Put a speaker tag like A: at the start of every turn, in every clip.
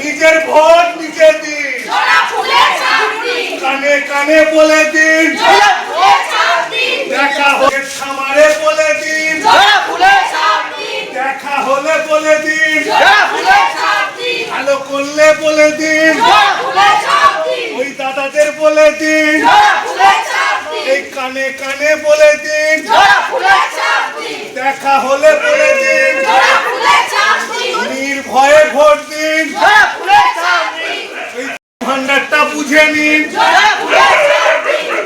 A: নিজের ভোট নিজে দিন, কানে কানে বলে দিন, দেখা হলে খামারে বলে দিন, দেখা হলে বলে দিন, ভালো করলে বলে দিন, ওই দাদাদের বলে দিন, এই কানে কানে বলে দিন, দেখা হলে বলে দিন, নির্ভয়ে ভোট দিন, ভান্ডারটা বুঝে নিন,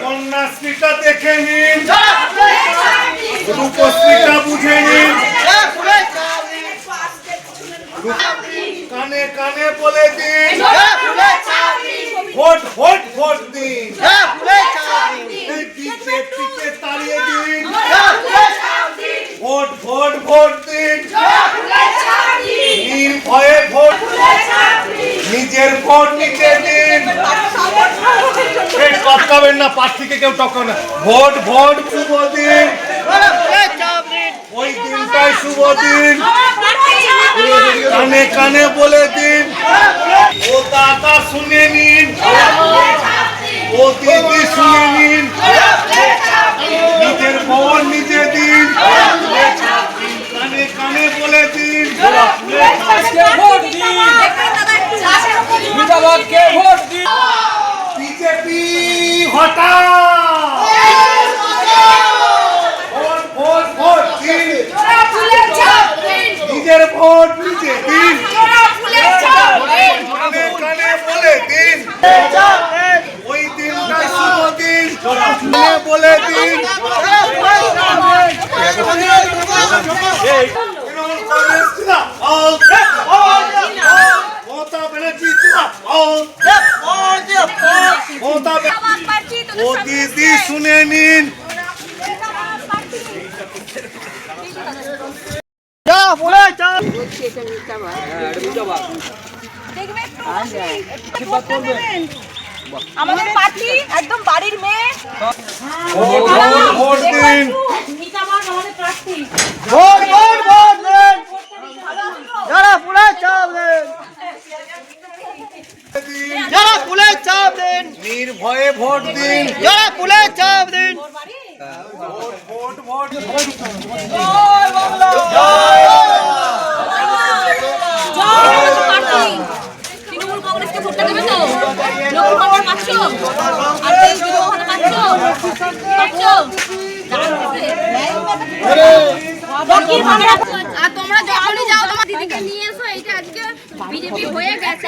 A: কন্যাশ্রীটা দেখে নিন, রূপশ্রীটা বুঝে নিন, কানে কানে বলে দিন, ভোট ভোট ভোট দিন, এই বিজেপিকে তাড়িয়ে দিন, ভোট ভোট ভোট দিন, নির্ভয়ে ভোট, নিজের ভোট নিজে দিন, টপকাবেন না, প্রার্থীকে কেউ টপকাবে না, ভোট ভোট শুভ দিন, ওই দিনটাই শুভ দিন, কানে কানে বলে দিন, ও দাদা শুনে নিন, ও দিদি শুনে নিন, নিজের ভোট নিজে দিন, কানে কানে বলে দিন, বিজেপি হটাও, ভোট ভোট ভোট দিন, নিজের ভোট নিজে দিন, কানে কানে বলে দিন, ওই দিনটাই শুভ দিন, বলে দিন, মমতা ব্যানার্জি ও দিদি শুনে নিন,
B: আমাদের প্রার্থী একদম বাড়ির মেয়ে,
A: ভোট দিন,
B: আমাদের প্রার্থী
C: ভোট ভোট ভোট দেন, যারা ফুলের চাপ দেন, যারা ফুলের চাপ দেন,
A: নির্ভয়ে ভোট দিন,
C: যারা ফুলের চাপ দেন,
A: ভোট ভোট ভোট,
B: তৃণমূল কংগ্রেসকে ভোটটা দেবে তো, লোক খবর পাচ্ছ, আর আর তোমরা যখনই যাও তোমার দিদিকে নিয়ে এসো, এইটা আজকে বিজেপি হয়ে গেছে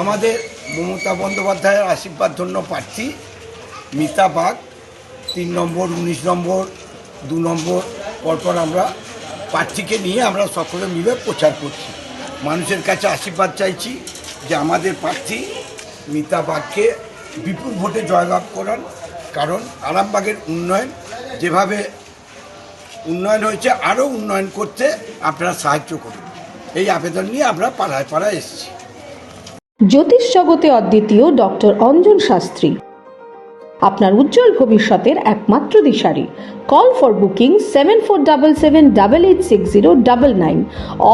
D: আমাদের মমতা বন্দ্যোপাধ্যায়ের আশীর্বাদ ধন্য প্রার্থী মিতা বাগ 3 নম্বর 19 নম্বর 2 নম্বর পরপর আমরা প্রার্থীকে নিয়ে আমরা সকলে মিলে প্রচার করছি, মানুষের কাছে আশীর্বাদ চাইছি যে আমাদের প্রার্থী মিতা বাগকে বিপুল ভোটে জয়লাভ করান, কারণ আরামবাগের উন্নয়ন যেভাবে উন্নয়ন হয়েছে আরও উন্নয়ন করতে আপনারা সাহায্য করুন, এই আবেদন নিয়ে আমরা পাড়ায় পাড়ায় এসেছি।
E: জ্যোতিষ জগতে অদ্বিতীয় ডক্টর অঞ্জন শাস্ত্রী, আপনার উজ্জ্বল ভবিষ্যতের একমাত্র দিশারি। Call for booking 7477886099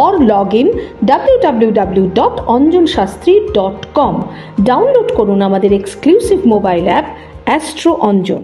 E: or log in www.anjanshastri.com। Download করুন আমাদের exclusive mobile app astro Anjan.